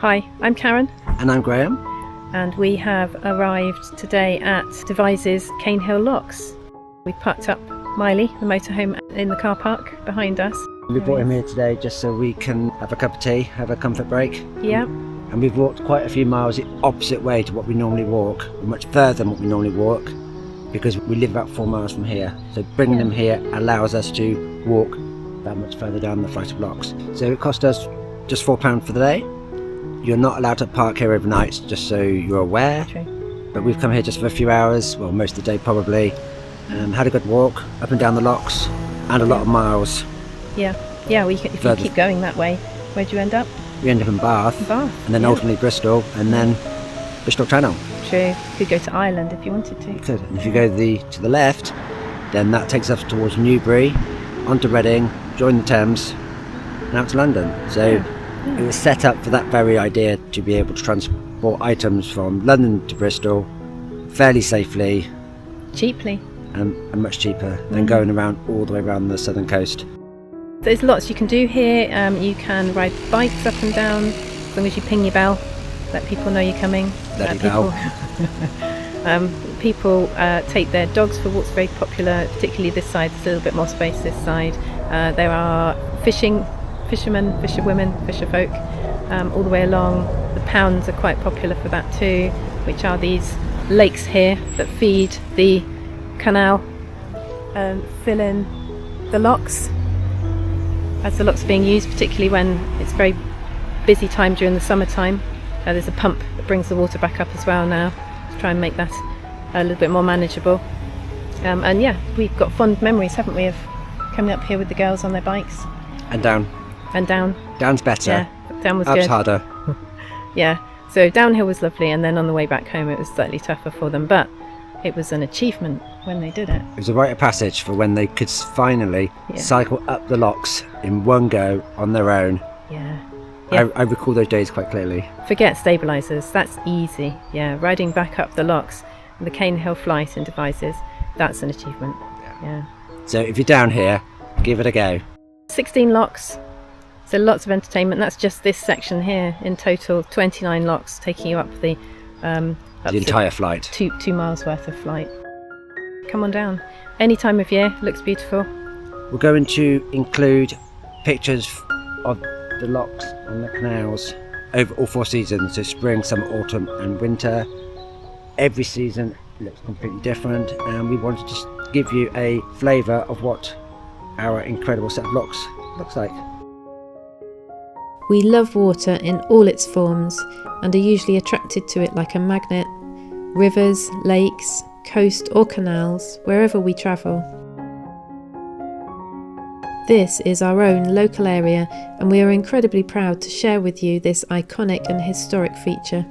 Hi, I'm Karen. And I'm Graham. And we have arrived today at Devizes Caen Hill locks. We've parked up Miley, the motorhome, in the car park behind us. We brought him here today just so we can have a cup of tea, have a comfort break. Yeah. And we've walked quite a few miles the opposite way to what we normally walk, much further than what we normally walk, because we live about 4 miles from here. So bringing them here allows us to walk that much further down the flight of locks. So it cost us just £4 for the day. You're not allowed to park here overnight, just so you're aware. True. But we've come here just for a few hours, well, most of the day probably, had a good walk up and down the locks and a lot of miles. Yeah, well, if you keep going that way, where'd you end up? We end up in Bath, and then ultimately Bristol, and then Bristol Channel. True. You could go to Ireland if you wanted to. You could. And if you go to the left, then that takes us towards Newbury, onto Reading, join the Thames, and out to London. So it was set up for that very idea, to be able to transport items from London to Bristol fairly safely, cheaply, and much cheaper than going around all the way around the southern coast. There's lots you can do here. You can ride bikes up and down, as long as you ping your bell, let people know you're coming. People take their dogs for walks, very popular, particularly this side. There's a little bit more space this side. There are fishermen, fisherwomen, fisherfolk all the way along. The pounds are quite popular for that too, which are these lakes here that feed the canal and fill in the locks as the locks are being used, particularly when it's very busy time during the summertime. There's a pump that brings the water back up as well now to try and make that a little bit more manageable. And yeah, we've got fond memories, haven't we, of coming up here with the girls on their bikes. And down. Down's better. Yeah, down was Up's good. harder. Yeah, so downhill was lovely, and then on the way back home it was slightly tougher for them, but it was an achievement when they did it. It was a rite of passage for when they could finally cycle up the locks in one go on their own. Yeah. I recall those days quite clearly. Forget stabilisers, that's easy. Yeah, riding back up the locks, the Caen Hill flight in Devizes, that's an achievement. Yeah. So if you're down here, give it a go. 16 locks, so lots of entertainment. That's just this section here. In total, 29 locks taking you up the entire flight. 2 miles worth of flight. Come on down. Any time of year, looks beautiful. We're going to include pictures of the locks and the canals over all 4 seasons, so spring, summer, autumn and winter. Every season looks completely different, and we wanted to just give you a flavour of what our incredible set of locks looks like. We love water in all its forms and are usually attracted to it like a magnet. Rivers, lakes, coast or canals, wherever we travel. This is our own local area, and we are incredibly proud to share with you this iconic and historic feature.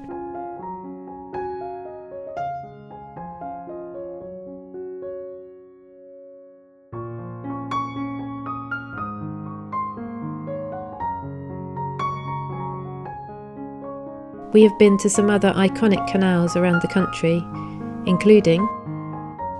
We have been to some other iconic canals around the country, including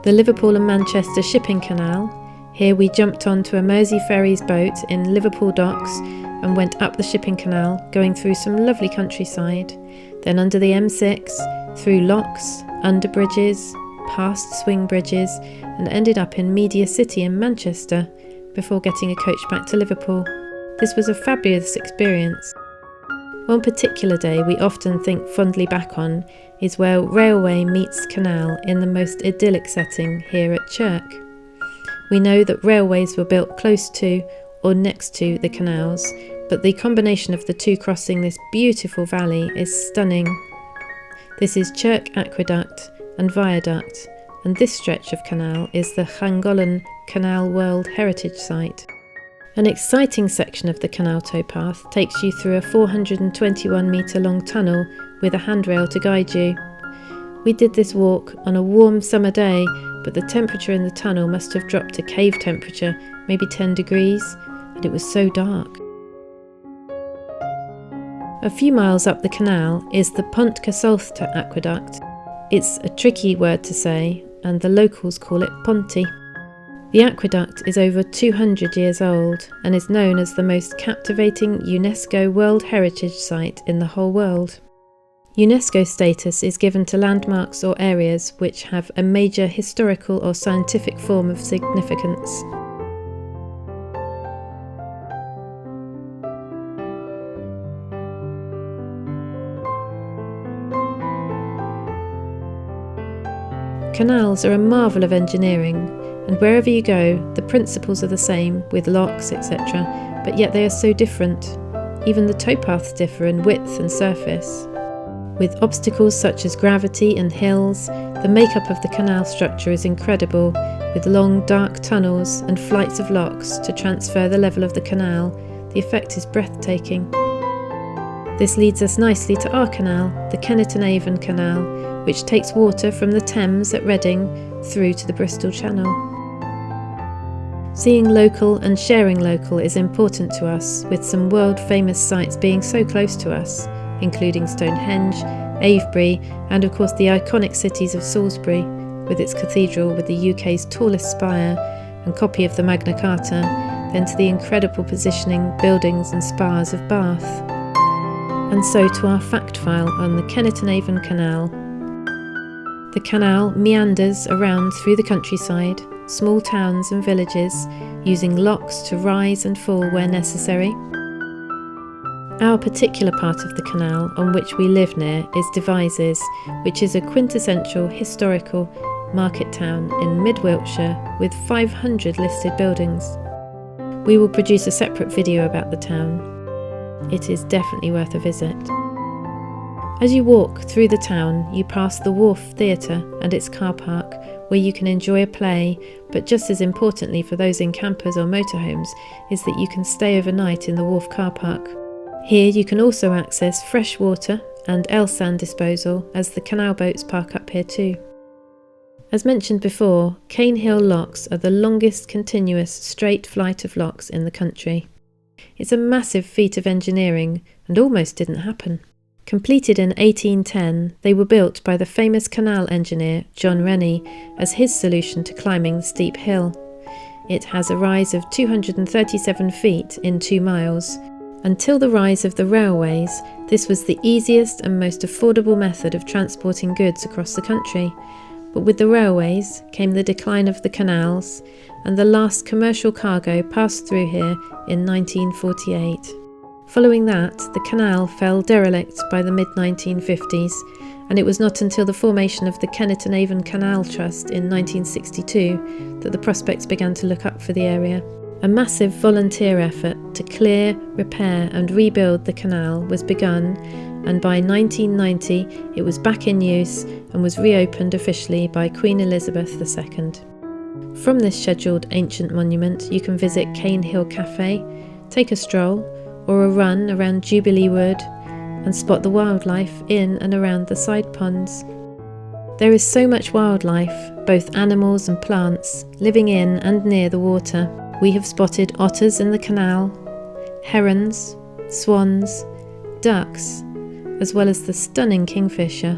the Liverpool and Manchester shipping canal. Here we jumped onto a Mersey Ferries boat in Liverpool docks and went up the shipping canal, going through some lovely countryside, then under the M6, through locks, under bridges, past swing bridges, and ended up in Media City in Manchester before getting a coach back to Liverpool. This was a fabulous experience. One particular day we often think fondly back on is where railway meets canal in the most idyllic setting here at Chirk. We know that railways were built close to or next to the canals, but the combination of the two crossing this beautiful valley is stunning. This is Chirk Aqueduct and viaduct, and this stretch of canal is the Llangollen Canal World Heritage Site. An exciting section of the canal towpath takes you through a 421 metre long tunnel with a handrail to guide you. We did this walk on a warm summer day, but the temperature in the tunnel must have dropped to cave temperature, maybe 10 degrees, and it was so dark. A few miles up the canal is the Pontcysyllte Aqueduct. It's a tricky word to say, and the locals call it Ponty. The aqueduct is over 200 years old and is known as the most captivating UNESCO World Heritage Site in the whole world. UNESCO status is given to landmarks or areas which have a major historical or scientific form of significance. Canals are a marvel of engineering, and wherever you go, the principles are the same, with locks, etc., but yet they are so different. Even the towpaths differ in width and surface. With obstacles such as gravity and hills, the makeup of the canal structure is incredible, with long dark tunnels and flights of locks to transfer the level of the canal. The effect is breathtaking. This leads us nicely to our canal, the Kennet and Avon Canal, which takes water from the Thames at Reading through to the Bristol Channel. Seeing local and sharing local is important to us, with some world-famous sites being so close to us, including Stonehenge, Avebury, and of course the iconic cities of Salisbury, with its cathedral with the UK's tallest spire and copy of the Magna Carta, then to the incredible positioning, buildings and spars of Bath. And so to our fact file on the Kennet and Avon Canal. The canal meanders around through the countryside, small towns and villages, using locks to rise and fall where necessary. Our particular part of the canal on which we live near is Devizes, which is a quintessential historical market town in mid-Wiltshire with 500 listed buildings. We will produce a separate video about the town. It is definitely worth a visit. As you walk through the town, you pass the Wharf Theatre and its car park, where you can enjoy a play, but just as importantly for those in campers or motorhomes is that you can stay overnight in the Wharf car park. Here you can also access fresh water and L-sand disposal, as the canal boats park up here too. As mentioned before, Caen Hill locks are the longest continuous straight flight of locks in the country. It's a massive feat of engineering and almost didn't happen. Completed in 1810, they were built by the famous canal engineer John Rennie as his solution to climbing the steep hill. It has a rise of 237 feet in 2 miles. Until the rise of the railways, this was the easiest and most affordable method of transporting goods across the country. But with the railways came the decline of the canals, and the last commercial cargo passed through here in 1948. Following that, the canal fell derelict by the mid-1950s, and it was not until the formation of the Kennet and Avon Canal Trust in 1962 that the prospects began to look up for the area. A massive volunteer effort to clear, repair and rebuild the canal was begun, and by 1990 it was back in use and was reopened officially by Queen Elizabeth II. From this scheduled ancient monument you can visit Caen Hill Cafe, take a stroll or a run around Jubilee Wood and spot the wildlife in and around the side ponds. There is so much wildlife, both animals and plants, living in and near the water. We have spotted otters in the canal, herons, swans, ducks, as well as the stunning kingfisher.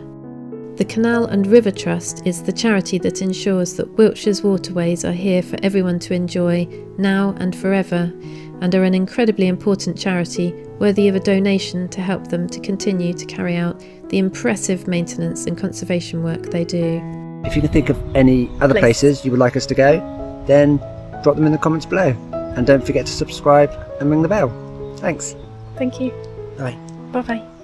The Canal and River Trust is the charity that ensures that Wiltshire's waterways are here for everyone to enjoy now and forever, and are an incredibly important charity worthy of a donation to help them to continue to carry out the impressive maintenance and conservation work they do. If you can think of any other places you would like us to go, then drop them in the comments below. And don't forget to subscribe and ring the bell. Thanks. Thank you. Bye. Bye-bye.